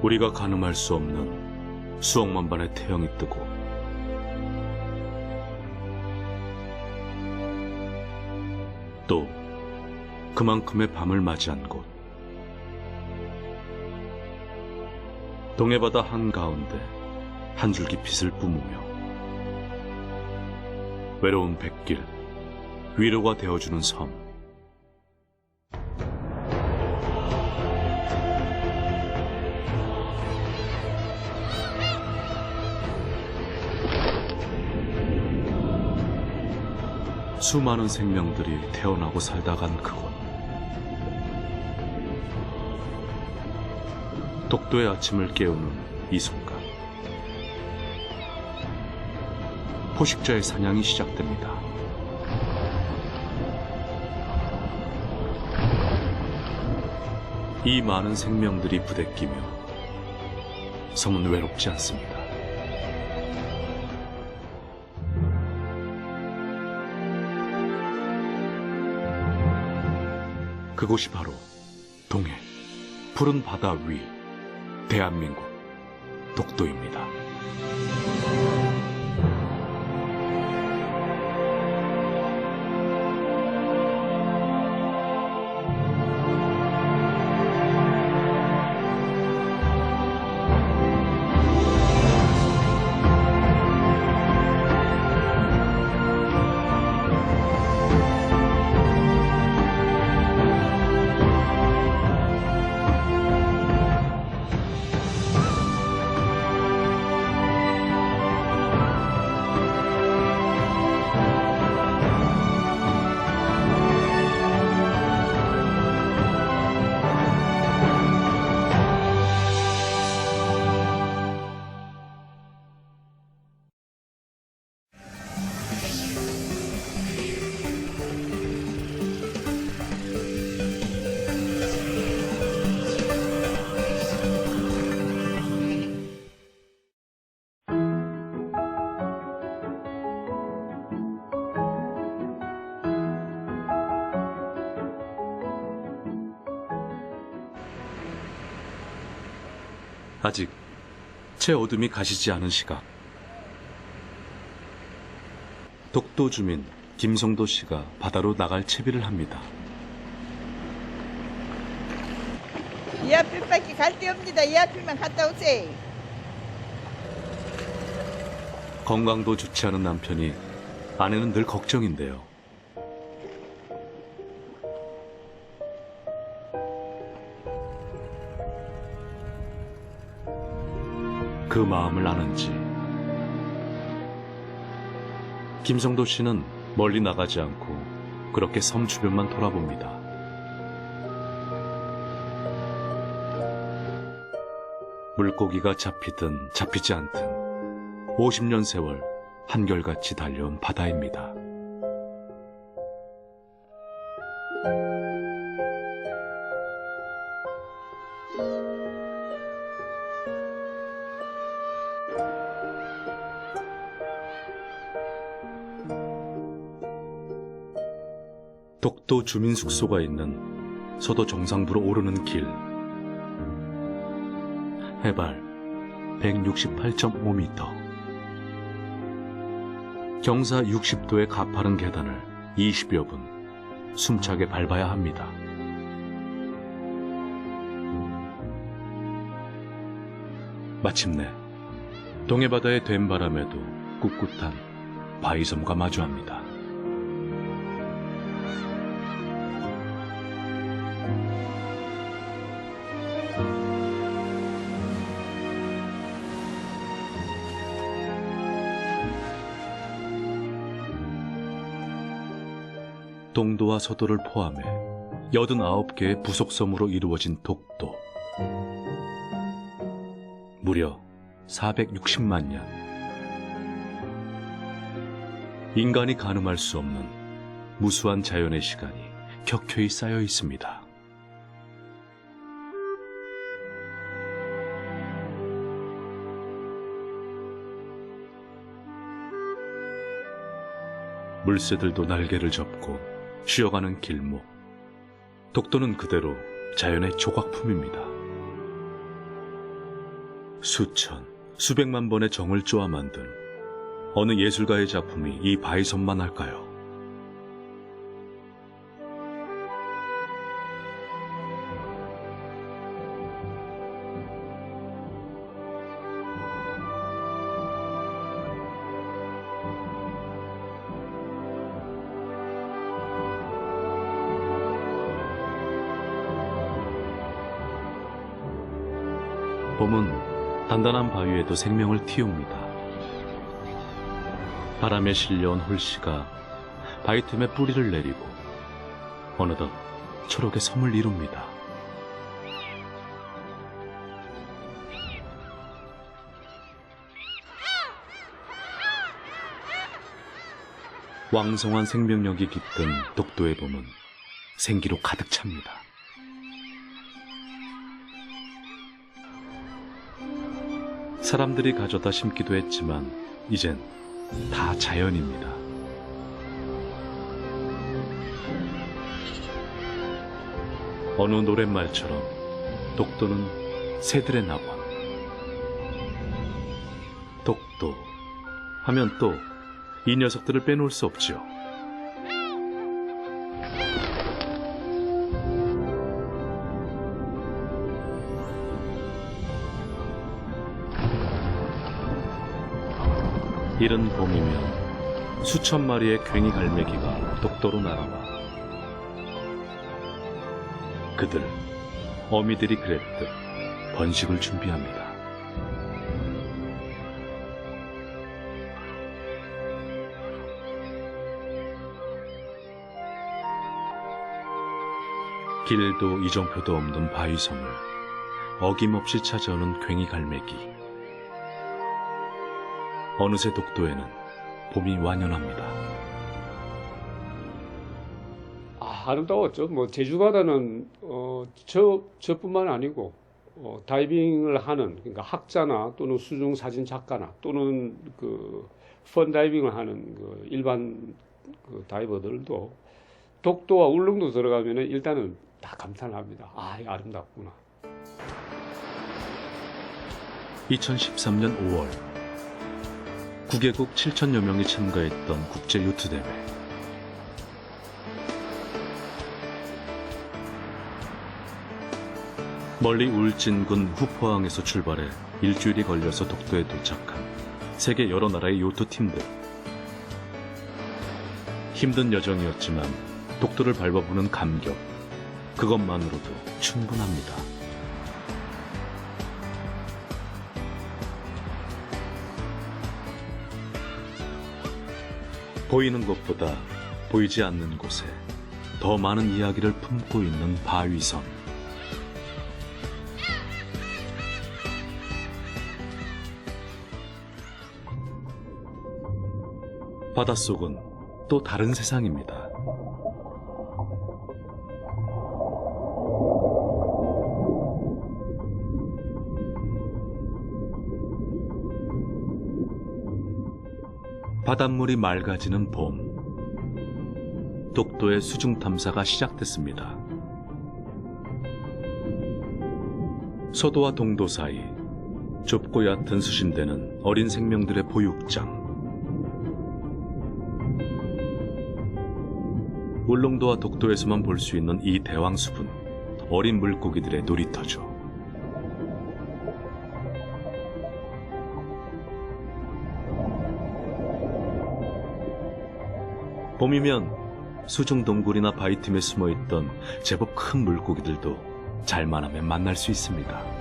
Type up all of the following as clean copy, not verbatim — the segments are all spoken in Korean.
우리가 가늠할 수 없는 수억만 반의 태양이 뜨고 또 그만큼의 밤을 맞이한 곳, 동해바다 한가운데 한 줄기 빛을 뿜으며 외로운 백길, 위로가 되어주는 섬. 수많은 생명들이 태어나고 살다 간 그곳. 독도의 아침을 깨우는 이 순간, 포식자의 사냥이 시작됩니다. 이 많은 생명들이 부대끼며 섬은 외롭지 않습니다. 그곳이 바로 동해, 푸른 바다 위, 대한민국, 독도입니다. 아직 채 어둠이 가시지 않은 시각, 독도 주민 김성도 씨가 바다로 나갈 채비를 합니다. 이 앞길밖에 갈 데 없니다. 이 앞길만 갔다 오세요. 건강도 좋지 않은 남편이 아내는 늘 걱정인데요. 그 마음을 아는지 김성도 씨는 멀리 나가지 않고 그렇게 섬 주변만 돌아봅니다. 물고기가 잡히든 잡히지 않든 50년 세월 한결같이 달려온 바다입니다. 독도 주민 숙소가 있는 서도 정상부로 오르는 길. 해발 168.5m. 경사 60도의 가파른 계단을 20여 분 숨차게 밟아야 합니다. 마침내 동해바다의 된바람에도 꿋꿋한 바위섬과 마주합니다. 동도와 서도를 포함해 89개의 부속섬으로 이루어진 독도. 무려 460만 년. 인간이 가늠할 수 없는 무수한 자연의 시간이 켜켜이 쌓여 있습니다. 물새들도 날개를 접고 쉬어가는 길목. 독도는 그대로 자연의 조각품입니다. 수천, 수백만 번의 정을 쪼아 만든 어느 예술가의 작품이 이 바위섬만 할까요? 봄은 단단한 바위에도 생명을 틔웁니다. 바람에 실려온 홀씨가 바위 틈에 뿌리를 내리고 어느덧 초록의 섬을 이룹니다. 왕성한 생명력이 깃든 독도의 봄은 생기로 가득 찹니다. 사람들이 가져다 심기도 했지만 이젠 다 자연입니다. 어느 노랫말처럼 독도는 새들의 낙원. 독도 하면 또 이 녀석들을 빼놓을 수 없지요. 이른 봄이면 수천 마리의 괭이 갈매기가 독도로 날아와 그들, 어미들이 그랬듯 번식을 준비합니다. 길도 이정표도 없는 바위섬을 어김없이 찾아오는 괭이 갈매기. 어느새 독도에는 봄이 완연합니다. 아름다웠죠. 뭐 제주바다는 저뿐만 아니고 다이빙을 하는, 그러니까 학자나 또는 수중 사진 작가나 또는 그 펀다이빙을 하는 그 일반 그 다이버들도 독도와 울릉도 들어가면은 일단은 다 감탄을 합니다. 아, 이거 아름답구나. 2013년 5월 9개국 7천여 명이 참가했던 국제 요트 대회. 멀리 울진군 후포항에서 출발해 일주일이 걸려서 독도에 도착한 세계 여러 나라의 요트 팀들. 힘든 여정이었지만 독도를 밟아보는 감격, 그것만으로도 충분합니다. 보이는 것보다 보이지 않는 곳에 더 많은 이야기를 품고 있는 바위섬. 바닷속은 또 다른 세상입니다. 바닷물이 맑아지는 봄. 독도의 수중 탐사가 시작됐습니다. 서도와 동도 사이 좁고 얕은 수심대는 어린 생명들의 보육장. 울릉도와 독도에서만 볼 수 있는 이 대왕숲은 어린 물고기들의 놀이터죠. 봄이면 수중 동굴이나 바위 틈에 숨어있던 제법 큰 물고기들도 잘만하면 만날 수 있습니다.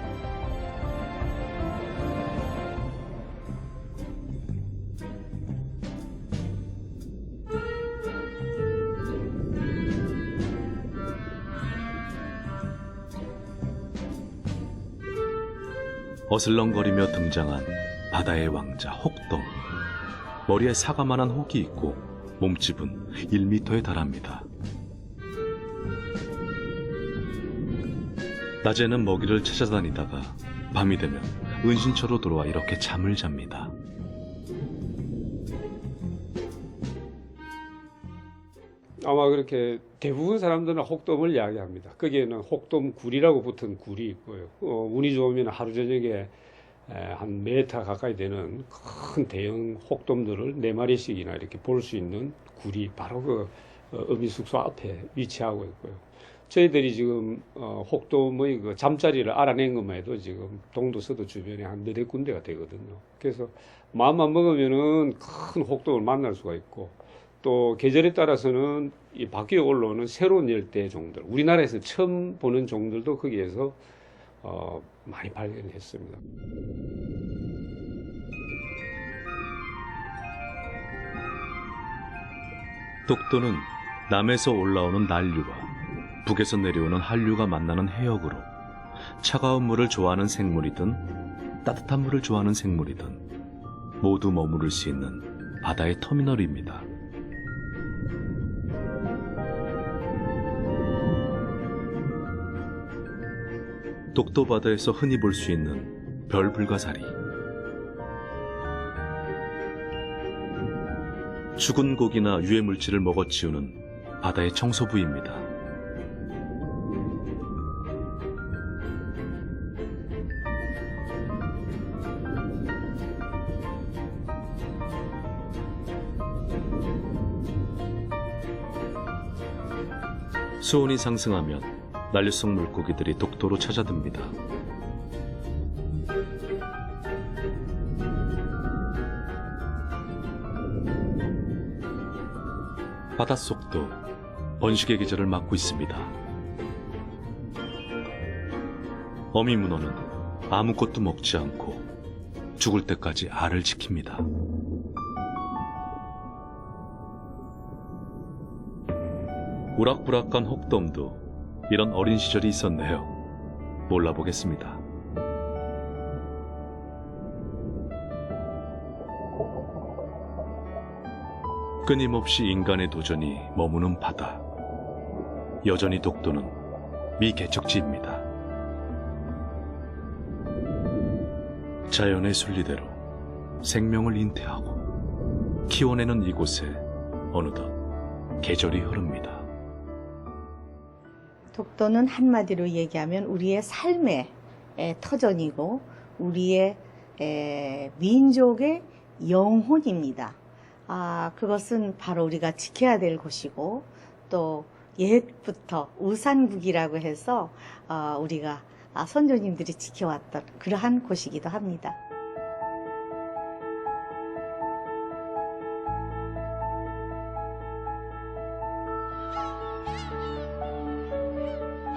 어슬렁거리며 등장한 바다의 왕자 혹돔. 머리에 사과만한 혹이 있고 몸집은 1m에 달합니다. 낮에는 먹이를 찾아다니다가 밤이 되면 은신처로 돌아와 이렇게 잠을 잡니다. 아마 그렇게 대부분 사람들은 혹돔을 이야기합니다. 거기에는 혹돔 굴이라고 붙은 굴이 있고요. 운이 좋으면 하루 저녁에 한 메타 가까이 되는 큰 대형 혹돔들을 4마리씩이나 이렇게 볼 수 있는 굴이 바로 그 어미숙소 앞에 위치하고 있고요. 저희들이 지금 혹돔의 그 잠자리를 알아낸 것만 해도 지금 동도서도 주변에 한 4군데가 되거든요. 그래서 마음만 먹으면은 큰 혹돔을 만날 수가 있고, 또 계절에 따라서는 이 바퀴에 올라오는 새로운 열대 종들, 우리나라에서 처음 보는 종들도 거기에서 많이 발견했습니다. 독도는 남에서 올라오는 난류와 북에서 내려오는 한류가 만나는 해역으로 차가운 물을 좋아하는 생물이든 따뜻한 물을 좋아하는 생물이든 모두 머무를 수 있는 바다의 터미널입니다. 독도 바다에서 흔히 볼 수 있는 별불가사리, 죽은 고기나 유해 물질을 먹어치우는 바다의 청소부입니다. 수온이 상승하면 난류성 물고기들이 독도로 찾아듭니다. 바닷속도 번식의 계절을 맞고 있습니다. 어미문어는 아무것도 먹지 않고 죽을 때까지 알을 지킵니다. 우락부락한 혹돔도 이런 어린 시절이 있었네요. 몰라보겠습니다. 끊임없이 인간의 도전이 머무는 바다. 여전히 독도는 미개척지입니다. 자연의 순리대로 생명을 잉태하고 키워내는 이곳에 어느덧 계절이 흐릅니다. 독도는 한마디로 얘기하면 우리의 삶의 터전이고 우리의 민족의 영혼입니다. 그것은 바로 우리가 지켜야 될 곳이고, 또 옛부터 우산국이라고 해서 우리가 선조님들이 지켜왔던 그러한 곳이기도 합니다.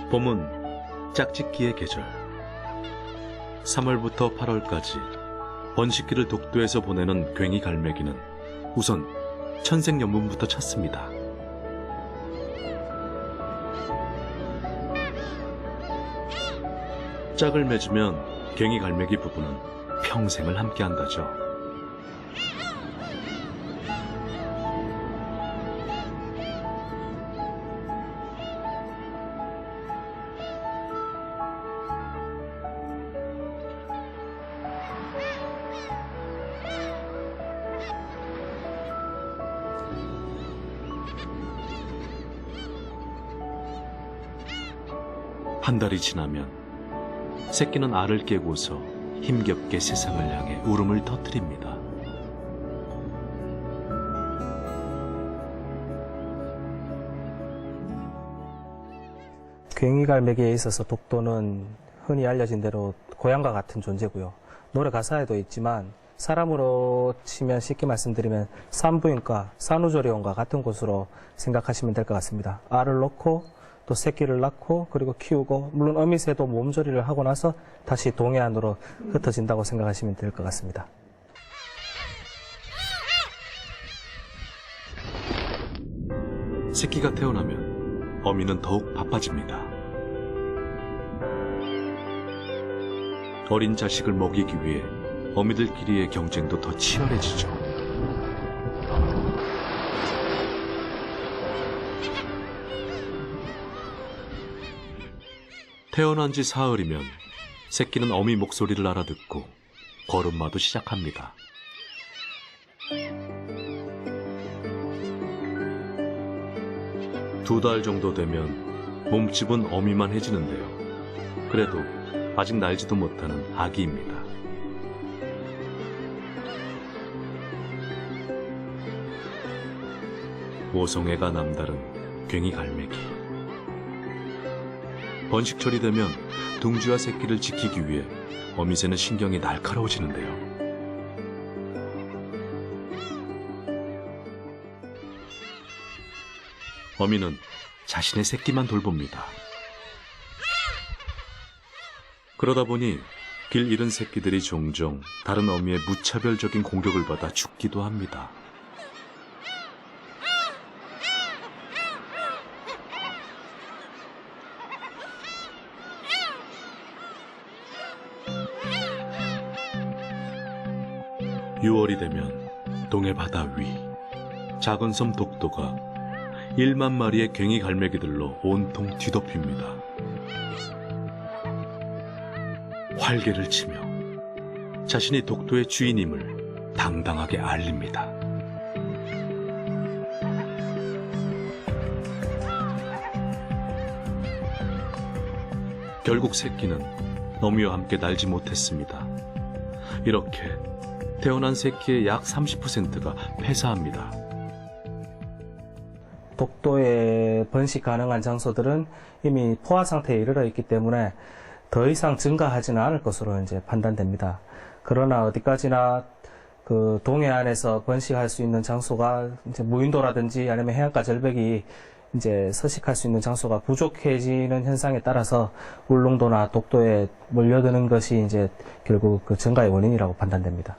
봄은 짝짓기의 계절. 3월부터 8월까지 번식기를 독도에서 보내는 괭이 갈매기는 우선 천생연분부터 찾습니다. 짝을 맺으면 괭이 갈매기 부부는 평생을 함께한다죠. 한 달이 지나면 새끼는 알을 깨고서 힘겹게 세상을 향해 울음을 터뜨립니다. 괭이 갈매기에 있어서 독도는 흔히 알려진 대로 고향과 같은 존재고요. 노래 가사에도 있지만 사람으로 치면 쉽게 말씀드리면 산부인과, 산후조리원과 같은 곳으로 생각하시면 될 것 같습니다. 알을 놓고 또 새끼를 낳고 그리고 키우고, 물론 어미새도 몸조리를 하고 나서 다시 동해 안으로 흩어진다고 생각하시면 될 것 같습니다. 새끼가 태어나면 어미는 더욱 바빠집니다. 어린 자식을 먹이기 위해 어미들끼리의 경쟁도 더 치열해지죠. 태어난 지 사흘이면 새끼는 어미 목소리를 알아듣고 걸음마도 시작합니다. 두 달 정도 되면 몸집은 어미만 해지는데요. 그래도 아직 날지도 못하는 아기입니다. 모성애가 남다른 괭이 갈매기. 번식철이 되면 둥지와 새끼를 지키기 위해 어미새는 신경이 날카로워지는데요. 어미는 자신의 새끼만 돌봅니다. 그러다 보니 길 잃은 새끼들이 종종 다른 어미의 무차별적인 공격을 받아 죽기도 합니다. (6월이) 되면 동해 바다 위 작은 섬 독도가 1만 마리의 괭이 갈매기들로 온통 뒤덮입니다. 활개를 치며 자신이 독도의 주인임을 당당하게 알립니다. 결국 새끼는 어미와 함께 날지 못했습니다. 이렇게 태어난 새끼의 약 30%가 폐사합니다. 독도에 번식 가능한 장소들은 이미 포화 상태에 이르러 있기 때문에 더 이상 증가하지는 않을 것으로 이제 판단됩니다. 그러나 어디까지나 그 동해안에서 번식할 수 있는 장소가 이제 무인도라든지 아니면 해안가 절벽이 이제 서식할 수 있는 장소가 부족해지는 현상에 따라서 울릉도나 독도에 몰려드는 것이 이제 결국 그 증가의 원인이라고 판단됩니다.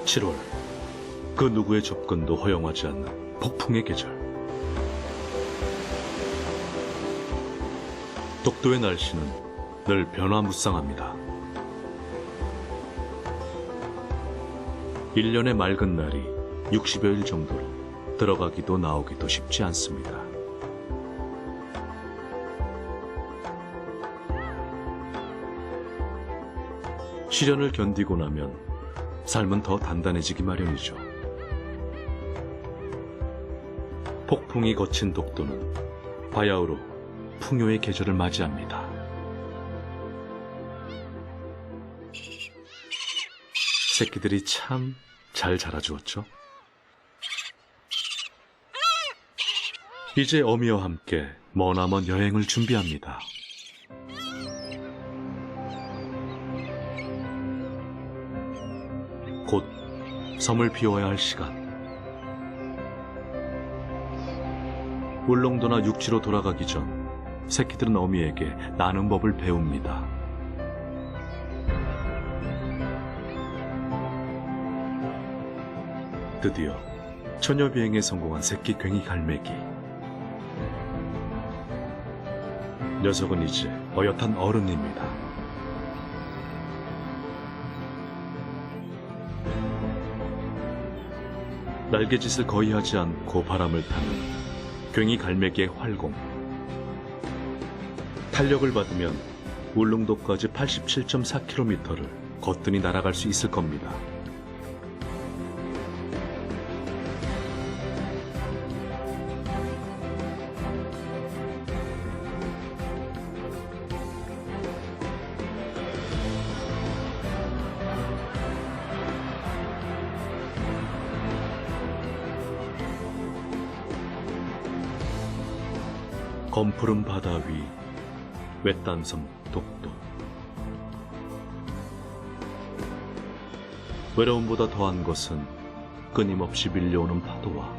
(7월) 그 누구의 접근도 허용하지 않는 폭풍의 계절. 독도의 날씨는 늘 변화무쌍합니다. 1년의 맑은 날이 60여일 정도로 들어가기도 나오기도 쉽지 않습니다. 시련을 견디고 나면 삶은 더 단단해지기 마련이죠. 폭풍이 거친 독도는 바야흐로 풍요의 계절을 맞이합니다. 새끼들이 참 잘 자라주었죠. 이제 어미와 함께 머나먼 여행을 준비합니다. 곧 섬을 비워야 할 시간. 울릉도나 육지로 돌아가기 전 새끼들은 어미에게 나는 법을 배웁니다. 드디어 처녀 비행에 성공한 새끼 괭이 갈매기. 녀석은 이제 어엿한 어른입니다. 날개짓을 거의 하지 않고 바람을 타는 괭이 갈매기의 활공. 탄력을 받으면 울릉도까지 87.4km를 거뜬히 날아갈 수 있을 겁니다. 검푸른 바다 위 외딴 섬 독도. 외로움보다 더한 것은 끊임없이 밀려오는 파도와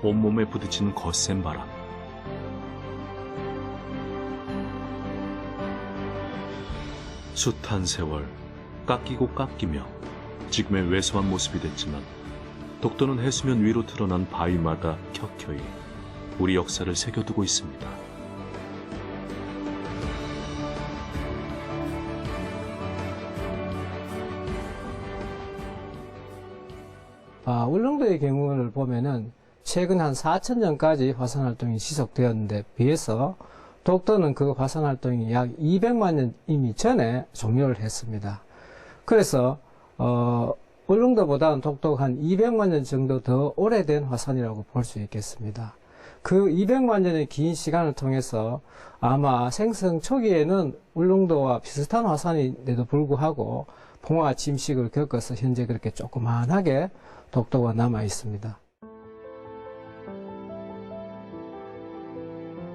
온몸에 부딪히는 거센 바람. 숱한 세월 깎이고 깎이며 지금의 왜소한 모습이 됐지만 독도는 해수면 위로 드러난 바위마다 켜켜이 우리 역사를 새겨두고 있습니다. 울릉도의 경우를 보면은 최근 한 4,000년까지 화산활동이 지속되었는데 비해서 독도는 그 화산활동이 약 200만 년 이미 전에 종료를 했습니다. 그래서 울릉도보다는 독도가 한 200만 년 정도 더 오래된 화산이라고 볼 수 있겠습니다. 그 200만 년의 긴 시간을 통해서 아마 생성 초기에는 울릉도와 비슷한 화산인데도 불구하고 봉화 침식을 겪어서 현재 그렇게 조그만하게 독도가 남아 있습니다.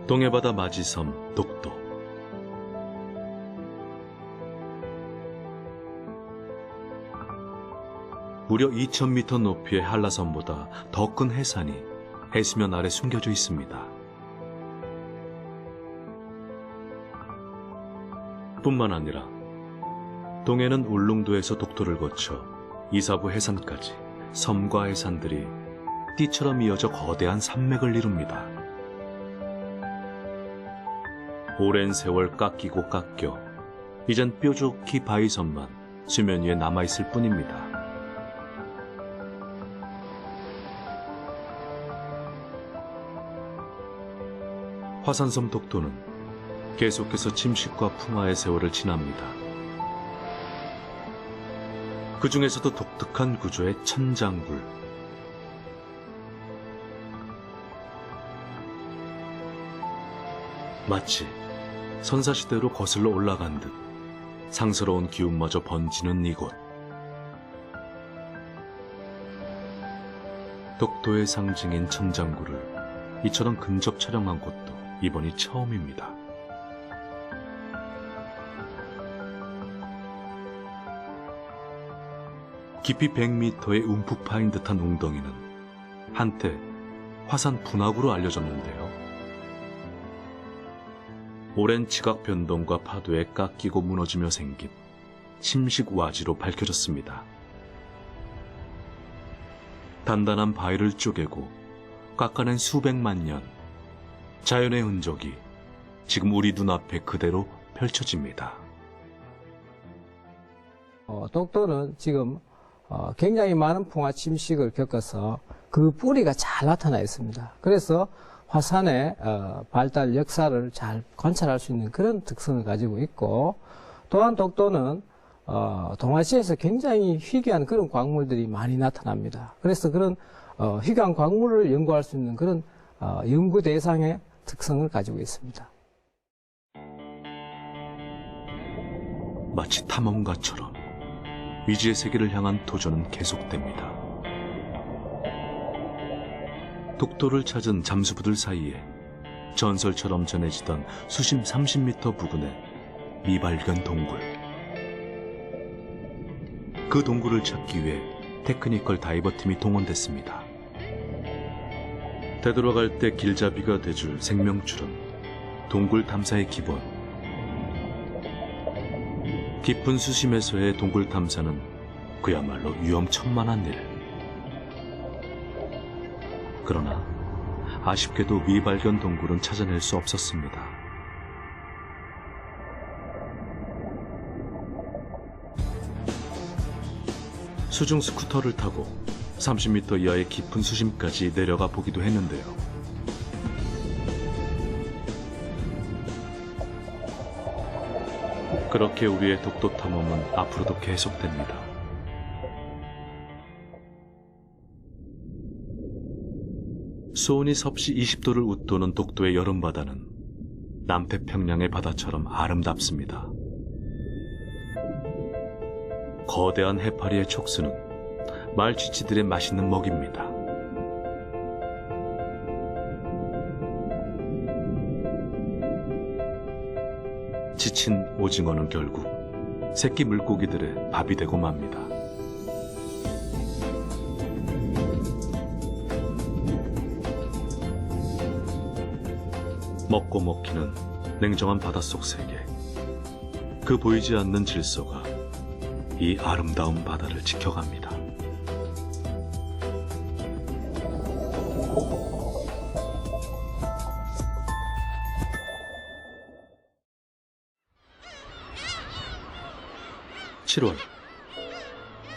동해바다 맞이섬 독도. 무려 2000m 높이의 한라산보다 더 큰 해산이 해수면 아래 숨겨져 있습니다. 뿐만 아니라 동해는 울릉도에서 독도를 거쳐 이사부 해산까지 섬과 해산들이 띠처럼 이어져 거대한 산맥을 이룹니다. 오랜 세월 깎이고 깎여 이젠 뾰족히 바위섬만 수면 위에 남아있을 뿐입니다. 화산섬 독도는 계속해서 침식과 풍화의 세월을 지납니다. 그 중에서도 독특한 구조의 천장굴. 마치 선사시대로 거슬러 올라간 듯 상스러운 기운마저 번지는 이곳. 독도의 상징인 천장굴을 이처럼 근접 촬영한 곳도 이번이 처음입니다. 깊이 100m의 움푹 파인 듯한 웅덩이는 한때 화산 분화구로 알려졌는데요. 오랜 지각 변동과 파도에 깎이고 무너지며 생긴 침식 와지로 밝혀졌습니다. 단단한 바위를 쪼개고 깎아낸 수백만 년, 자연의 흔적이 지금 우리 눈앞에 그대로 펼쳐집니다. 독도는 지금 굉장히 많은 풍화 침식을 겪어서 그 뿌리가 잘 나타나 있습니다. 그래서 화산의 발달 역사를 잘 관찰할 수 있는 그런 특성을 가지고 있고, 또한 독도는 동아시아에서 굉장히 희귀한 그런 광물들이 많이 나타납니다. 그래서 그런 희귀한 광물을 연구할 수 있는 그런 연구 대상의 특성을 가지고 있습니다. 마치 탐험가처럼 미지의 세계를 향한 도전은 계속됩니다. 독도를 찾은 잠수부들 사이에 전설처럼 전해지던 수심 30m 부근의 미발견 동굴. 그 동굴을 찾기 위해 테크니컬 다이버팀이 동원됐습니다. 되돌아갈 때 길잡이가 돼줄 생명줄은 동굴 탐사의 기본. 깊은 수심에서의 동굴 탐사는 그야말로 위험천만한 일. 그러나 아쉽게도 미발견 동굴은 찾아낼 수 없었습니다. 수중 스쿠터를 타고 30m 이하의 깊은 수심까지 내려가 보기도 했는데요. 그렇게 우리의 독도 탐험은 앞으로도 계속됩니다. 수온이 섭씨 20도를 웃도는 독도의 여름바다는 남태평양의 바다처럼 아름답습니다. 거대한 해파리의 촉수는 말쥐치들의 맛있는 먹입니다. 지친 오징어는 결국 새끼 물고기들의 밥이 되고 맙니다. 먹고 먹히는 냉정한 바닷속 세계. 그 보이지 않는 질서가 이 아름다운 바다를 지켜갑니다. (7월)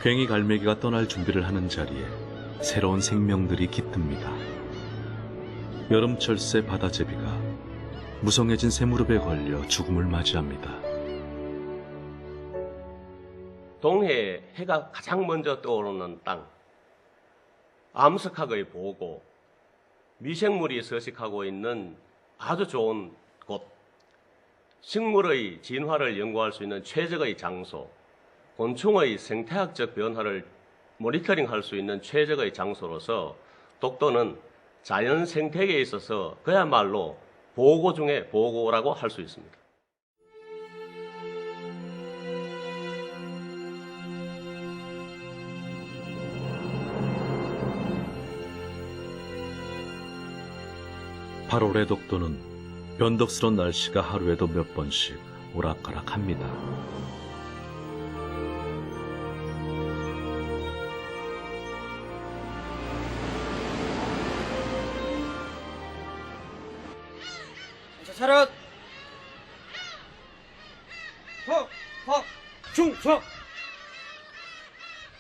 괭이 갈매기가 떠날 준비를 하는 자리에 새로운 생명들이 깃듭니다. 여름철새 바다제비가 무성해진 새무릎에 걸려 죽음을 맞이합니다. 동해에 해가 가장 먼저 떠오르는 땅, 암석학의 보고, 미생물이 서식하고 있는 아주 좋은 곳, 식물의 진화를 연구할 수 있는 최적의 장소, 곤충의 생태학적 변화를 모니터링할 수 있는 최적의 장소로서 독도는 자연 생태계에 있어서 그야말로 보고 중에 보고라고 할 수 있습니다. 팔 8월의 독도는 변덕스러운 날씨가 하루에도 몇 번씩 오락가락합니다. 차렷! 충성!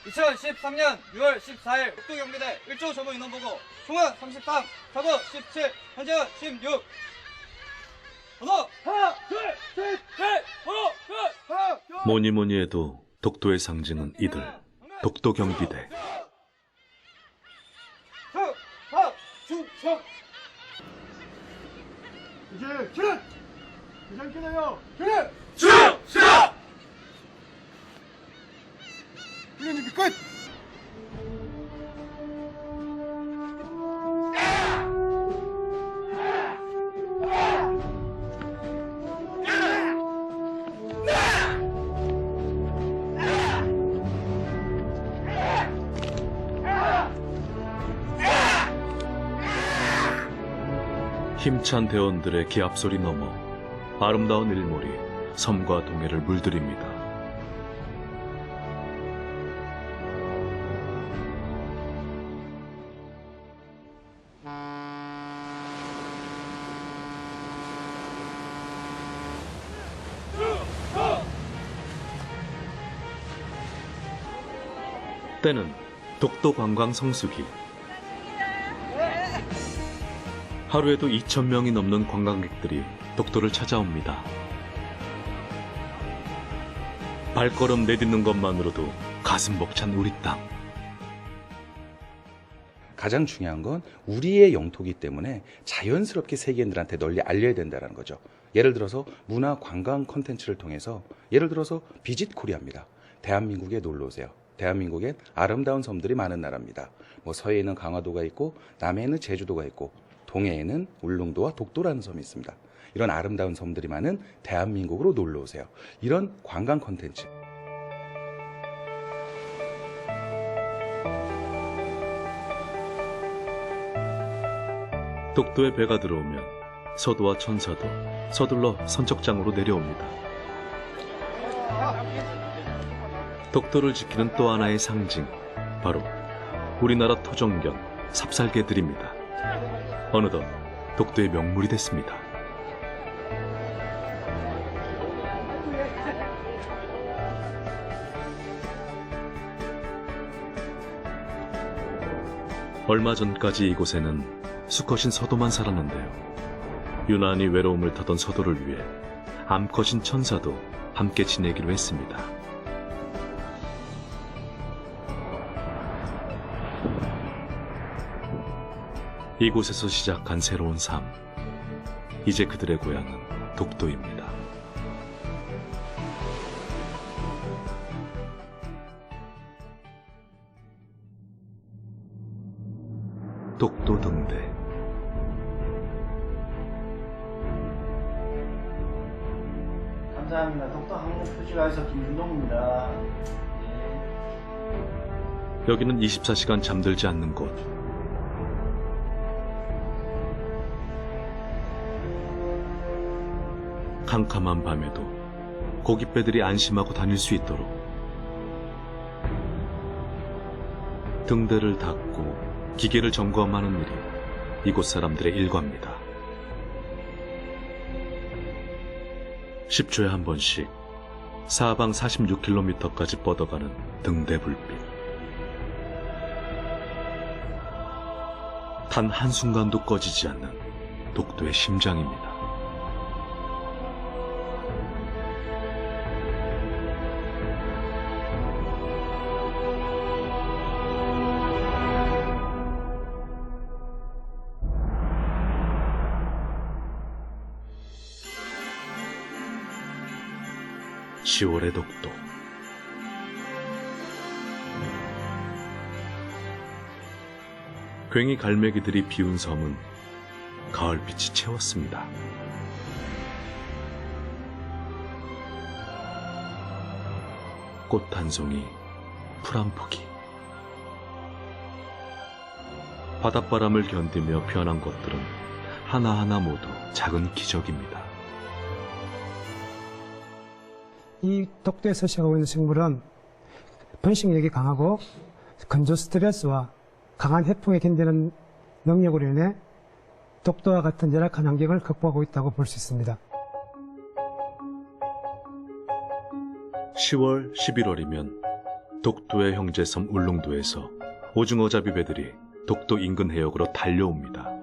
2013년 6월 14일 독도경비대 1조 전무 인원보고 총은 33, 사고 17, 현재은 16. 번호 하나, 둘, 셋, 넷, 번호 하나, 둘. 뭐니 뭐니 해도 독도의 상징은 이들, 독도경비대. 충성! 이제 차렷! 대장께나요! 차렷! 충성! 훈련 준비 끝! 힘찬 대원들의 기합소리 넘어 아름다운 일몰이 섬과 동해를 물들입니다. 때는 독도 관광 성수기. 하루에도 2,000명이 넘는 관광객들이 독도를 찾아옵니다. 발걸음 내딛는 것만으로도 가슴 벅찬 우리 땅. 가장 중요한 건 우리의 영토이기 때문에 자연스럽게 세계인들한테 널리 알려야 된다는 거죠. 예를 들어서 문화 관광 콘텐츠를 통해서 예를 들어서 비짓 코리아입니다. 대한민국에 놀러 오세요. 대한민국엔 아름다운 섬들이 많은 나라입니다. 서해에는 강화도가 있고 남해에는 제주도가 있고 동해에는 울릉도와 독도라는 섬이 있습니다. 이런 아름다운 섬들이 많은 대한민국으로 놀러 오세요. 이런 관광 콘텐츠. 독도에 배가 들어오면 서도와 천사도 서둘러 선척장으로 내려옵니다. 독도를 지키는 또 하나의 상징, 바로 우리나라 토종견 삽살개들입니다. 어느덧 독도의 명물이 됐습니다. 얼마 전까지 이곳에는 수컷인 서도만 살았는데요. 유난히 외로움을 타던 서도를 위해 암컷인 천사도 함께 지내기로 했습니다. 이곳에서 시작한 새로운 삶. 이제 그들의 고향은 독도입니다. 독도 등대. 감사합니다. 독도 항목표시가에서 김윤동입니다. 여기는 24시간 잠들지 않는 곳. 캄캄한 밤에도 고깃배들이 안심하고 다닐 수 있도록 등대를 닫고 기계를 점검하는 일이 이곳 사람들의 일과입니다. 10초에 한 번씩 사방 46km까지 뻗어가는 등대 불빛. 단 한순간도 꺼지지 않는 독도의 심장입니다. 10월의 독도. 괭이 갈매기들이 비운 섬은 가을빛이 채웠습니다. 꽃 한 송이, 풀 한 포기. 바닷바람을 견디며 변한 것들은 하나하나 모두 작은 기적입니다. 이 독도에 서식하고 있는 식물은 번식력이 강하고 건조 스트레스와 강한 해풍에 견디는 능력으로 인해 독도와 같은 열악한 환경을 극복하고 있다고 볼 수 있습니다. 10월, 11월이면 독도의 형제섬 울릉도에서 오징어잡이 배들이 독도 인근 해역으로 달려옵니다.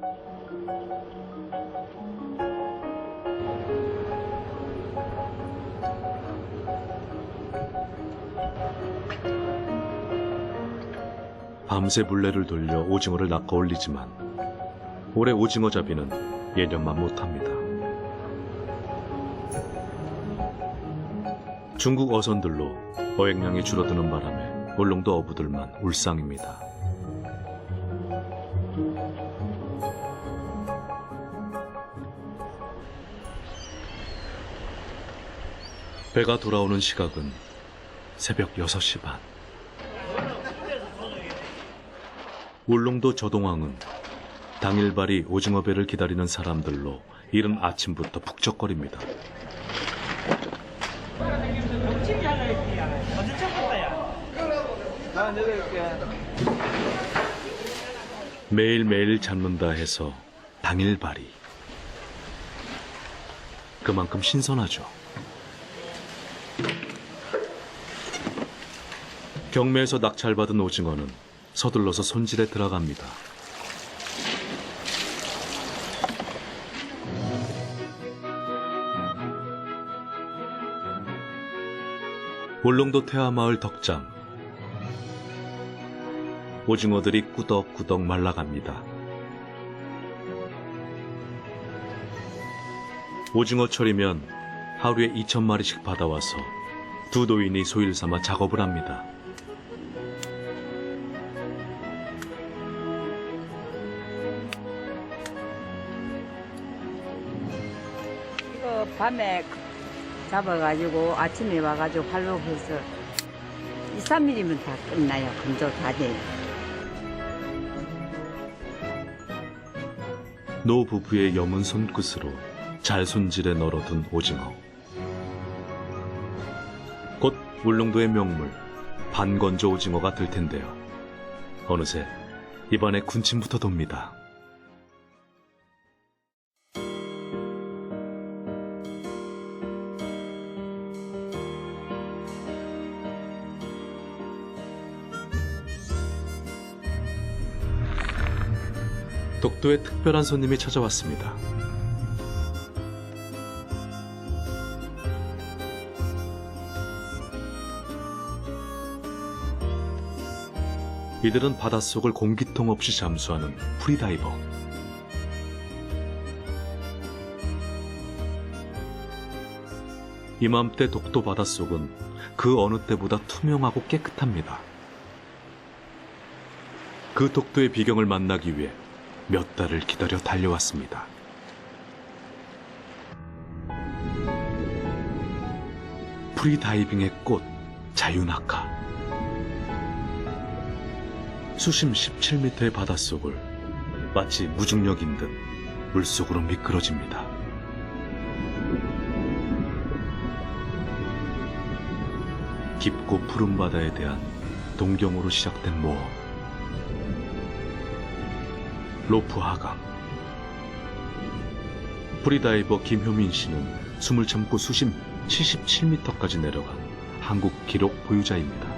밤새 물레를 돌려 오징어를 낚아올리지만 올해 오징어잡이는 예년만 못합니다. 중국 어선들로 어획량이 줄어드는 바람에 울릉도 어부들만 울상입니다. 배가 돌아오는 시각은 새벽 6시 반. 울릉도 저동항은 당일발이 오징어배를 기다리는 사람들로 이른 아침부터 북적거립니다. 매일매일 잡는다 해서 당일발이. 그만큼 신선하죠. 경매에서 낙찰받은 오징어는 서둘러서 손질에 들어갑니다. 울릉도 태화마을 덕장. 오징어들이 꾸덕꾸덕 말라갑니다. 오징어철이면 하루에 2,000마리씩 받아와서 두 노인이 소일 삼아 작업을 합니다. 이거 밤에 잡아가지고 아침에 와가지고 활록해서 2, 3일이면 다 끝나요. 건조 다 돼요. 노 부부의 염은 손끝으로 잘 손질해 널어둔 오징어. 곧 울릉도의 명물 반건조 오징어가 될 텐데요. 어느새 입안에 군침부터 돕니다. 독도에 특별한 손님이 찾아왔습니다. 이들은 바닷속을 공기통 없이 잠수하는 프리다이버. 이맘때 독도 바닷속은 그 어느 때보다 투명하고 깨끗합니다. 그 독도의 비경을 만나기 위해 몇 달을 기다려 달려왔습니다. 프리다이빙의 꽃, 자유낙하. 수심 17m의 바닷속을 마치 무중력인 듯 물속으로 미끄러집니다. 깊고 푸른 바다에 대한 동경으로 시작된 모험. 로프 하강. 프리다이버 김효민 씨는 숨을 참고 수심 77m까지 내려간 한국 기록 보유자입니다.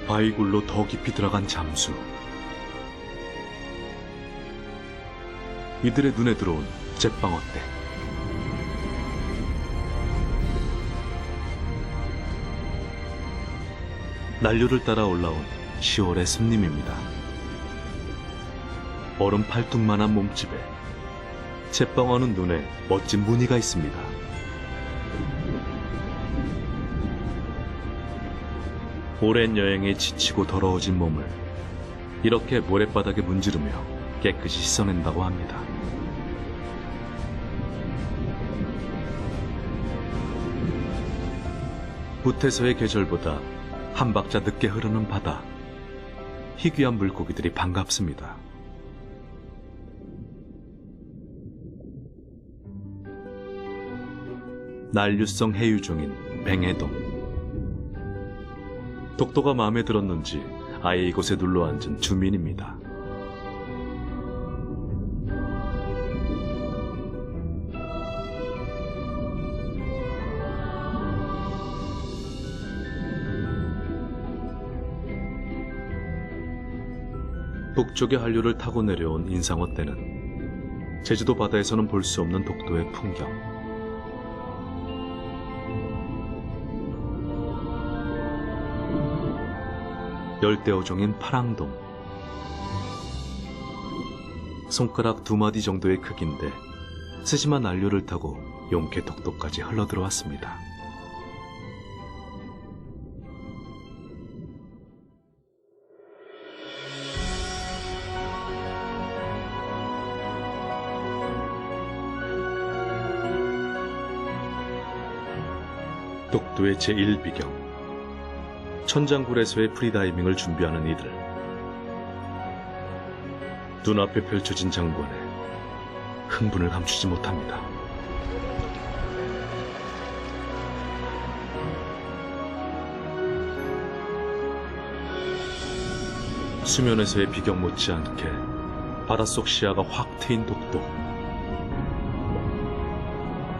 바위굴로 더 깊이 들어간 잠수. 이들의 눈에 들어온 잿방어대. 난류를 따라 올라온 10월의 습림입니다. 얼음 팔뚝만한 몸집에 잿빵 어는 눈에 멋진 무늬가 있습니다. 오랜 여행에 지치고 더러워진 몸을 이렇게 모래바닥에 문지르며 깨끗이 씻어낸다고 합니다. 북태서의 계절보다 한 박자 늦게 흐르는 바다. 희귀한 물고기들이 반갑습니다. 난류성 해유종인 뱅해동. 독도가 마음에 들었는지 아예 이곳에 눌러앉은 주민입니다. 북쪽의 한류를 타고 내려온 인상어 떼는 제주도 바다에서는 볼 수 없는 독도의 풍경. 열대어종인 파랑동. 손가락 2마디 정도의 크기인데 세심한 난류를 타고 용케 독도까지 흘러들어왔습니다. 독도의 제1비경. 천장굴에서의 프리다이빙을 준비하는 이들. 눈앞에 펼쳐진 장관에 흥분을 감추지 못합니다. 수면에서의 비경 못지않게 바닷속 시야가 확 트인 독도.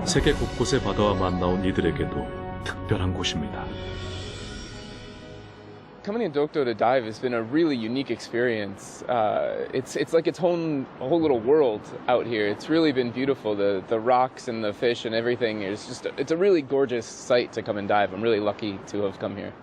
세계 곳곳의 바다와 만나온 이들에게도 특별한 곳입니다. Coming to Dokdo to dive has been a really unique experience. It's like its whole little world out here. It's really been beautiful. The rocks and the fish and everything is just it's a really gorgeous sight to come and dive. I'm really lucky to have come here.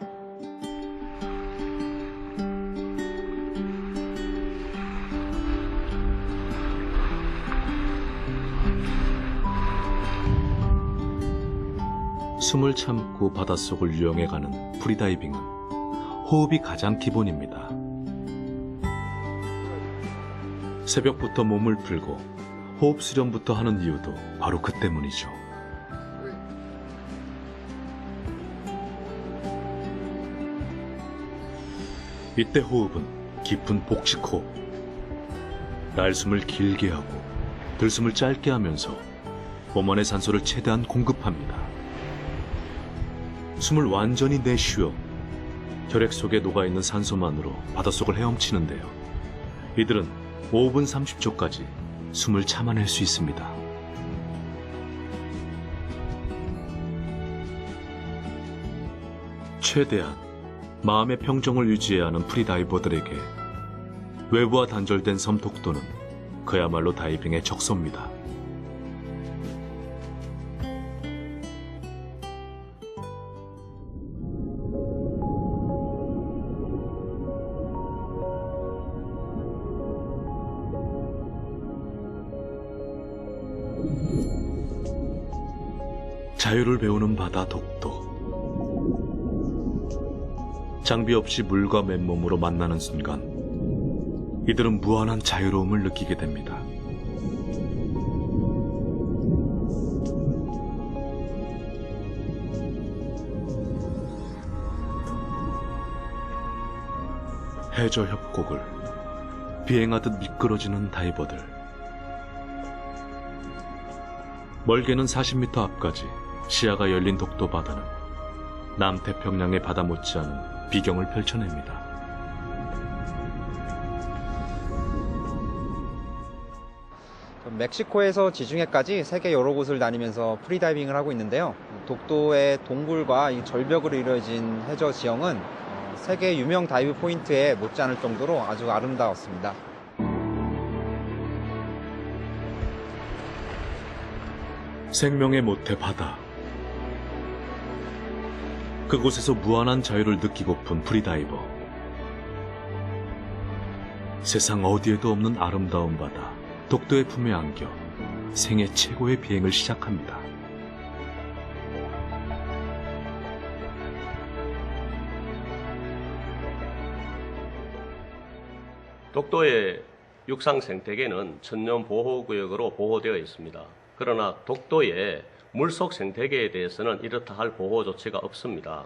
숨을 참고 바닷속을 유영해가는 프리다이빙은 호흡이 가장 기본입니다. 새벽부터 몸을 풀고 호흡 수련부터 하는 이유도 바로 그 때문이죠. 이때 호흡은 깊은 복식호흡. 날숨을 길게 하고 들숨을 짧게 하면서 몸 안의 산소를 최대한 공급합니다. 숨을 완전히 내쉬어 혈액 속에 녹아있는 산소만으로 바닷속을 헤엄치는데요. 이들은 5분 30초까지 숨을 참아낼 수 있습니다. 최대한 마음의 평정을 유지해야 하는 프리다이버들에게 외부와 단절된 섬 독도는 그야말로 다이빙의 적소입니다. 자유를 배우는 바다 독도. 장비 없이 물과 맨몸으로 만나는 순간 이들은 무한한 자유로움을 느끼게 됩니다. 해저 협곡을 비행하듯 미끄러지는 다이버들. 멀게는 40m 앞까지 시야가 열린 독도 바다는 남태평양의 바다 못지않은 비경을 펼쳐냅니다. 멕시코에서 지중해까지 세계 여러 곳을 다니면서 프리다이빙을 하고 있는데요. 독도의 동굴과 이 절벽으로 이루어진 해저 지형은 세계 유명 다이브 포인트에 못지않을 정도로 아주 아름다웠습니다. 생명의 모태 바다. 그곳에서 무한한 자유를 느끼고픈 프리다이버. 세상 어디에도 없는 아름다운 바다, 독도의 품에 안겨 생애 최고의 비행을 시작합니다. 독도의 육상 생태계는 천년 보호구역으로 보호되어 있습니다. 그러나 독도의 물속 생태계에 대해서는 이렇다 할 보호 조치가 없습니다.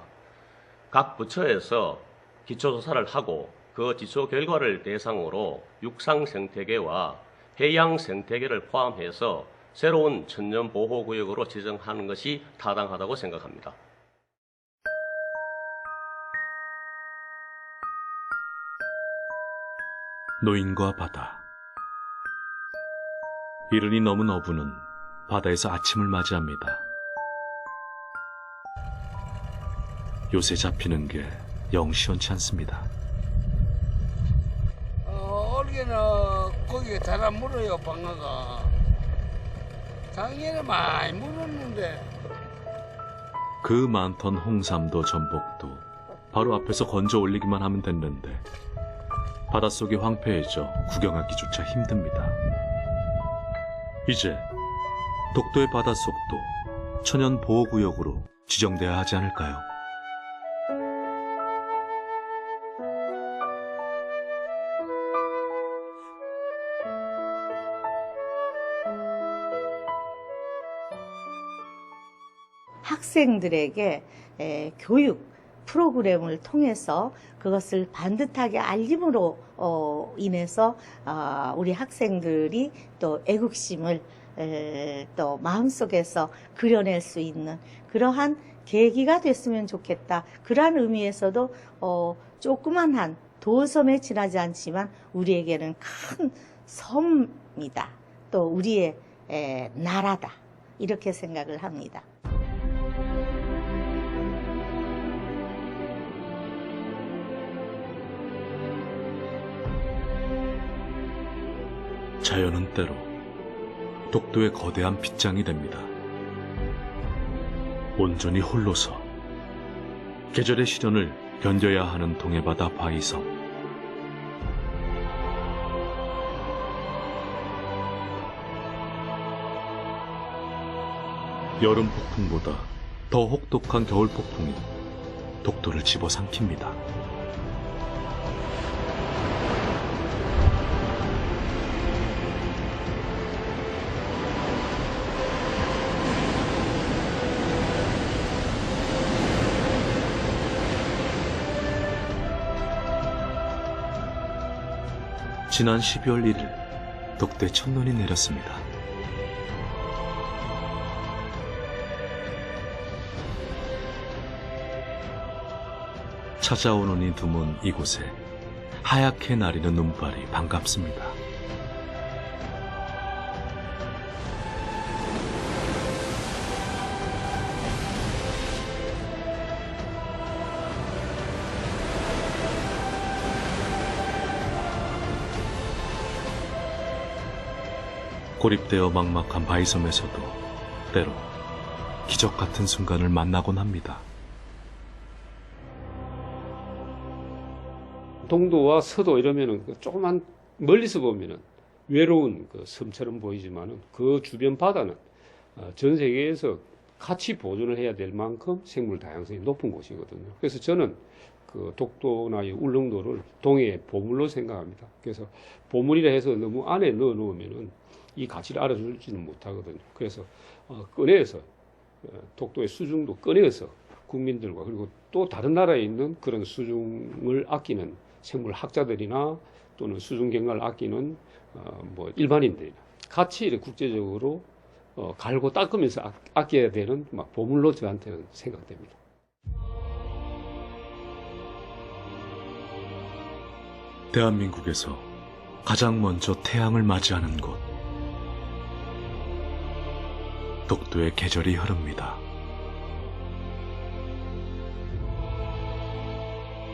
각 부처에서 기초조사를 하고 그 기초 결과를 대상으로 육상 생태계와 해양 생태계를 포함해서 새로운 천년 보호구역으로 지정하는 것이 타당하다고 생각합니다. 노인과 바다. 이른이 넘은 어부는 바다에서 아침을 맞이합니다. 요새 잡히는 게 영 시원치 않습니다. 올해는 고기가 잘 안 물어요, 방어가. 작년에 많이 물었는데. 그 많던 홍삼도 전복도 바로 앞에서 건져 올리기만 하면 됐는데 바닷속이 황폐해져 구경하기조차 힘듭니다. 이제 독도의 바닷속도 천연 보호구역으로 지정돼야 하지 않을까요? 학생들에게 교육 프로그램을 통해서 그것을 반듯하게 알림으로 인해서 우리 학생들이 또 애국심을 또 마음속에서 그려낼 수 있는 그러한 계기가 됐으면 좋겠다. 그러한 의미에서도 조그만한 도섬에 지나지 않지만 우리에게는 큰 섬이다. 또 우리의 나라다. 이렇게 생각을 합니다. 자연은 때로 독도의 거대한 빗장이 됩니다. 온전히 홀로서 계절의 시련을 견뎌야 하는 동해바다 바위섬. 여름 폭풍보다 더 혹독한 겨울 폭풍이 독도를 집어삼킵니다. 지난 12월 1일 독도에 첫눈이 내렸습니다. 찾아오는 이 드문 이곳에 하얗게 나리는 눈발이 반갑습니다. 고립되어 막막한 바위섬에서도 때로 기적 같은 순간을 만나곤 합니다. 동도와 서도 이러면은 조그만 멀리서 보면은 외로운 그 섬처럼 보이지만은 그 주변 바다는 전 세계에서 같이 보존을 해야 될 만큼 생물 다양성이 높은 곳이거든요. 그래서 저는 그 독도나 이 울릉도를 동해의 보물로 생각합니다. 그래서 보물이라 해서 너무 안에 넣어 놓으면은 이 가치를 알아주지는 못하거든요. 그래서 꺼내서 독도의 수중도 꺼내서 국민들과 그리고 또 다른 나라에 있는 그런 수중을 아끼는 생물학자들이나 또는 수중 경관을 아끼는 뭐 일반인들이나 같이 이렇게 국제적으로 갈고 닦으면서 아껴야 되는 막 보물로 저한테는 생각됩니다. 대한민국에서 가장 먼저 태양을 맞이하는 곳, 독도의 계절이 흐릅니다.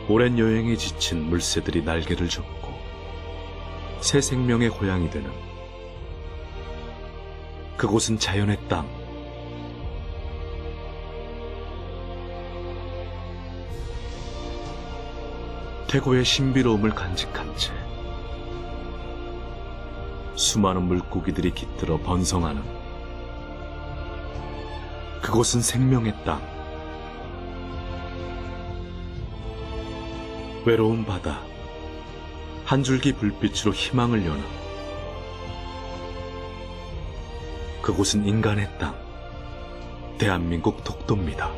오랜 여행에 지친 물새들이 날개를 접고 새 생명의 고향이 되는 그곳은 자연의 땅. 태고의 신비로움을 간직한 채 수많은 물고기들이 깃들어 번성하는 그곳은 생명의 땅. 외로운 바다, 한 줄기 불빛으로 희망을 여는 그곳은 인간의 땅, 대한민국 독도입니다.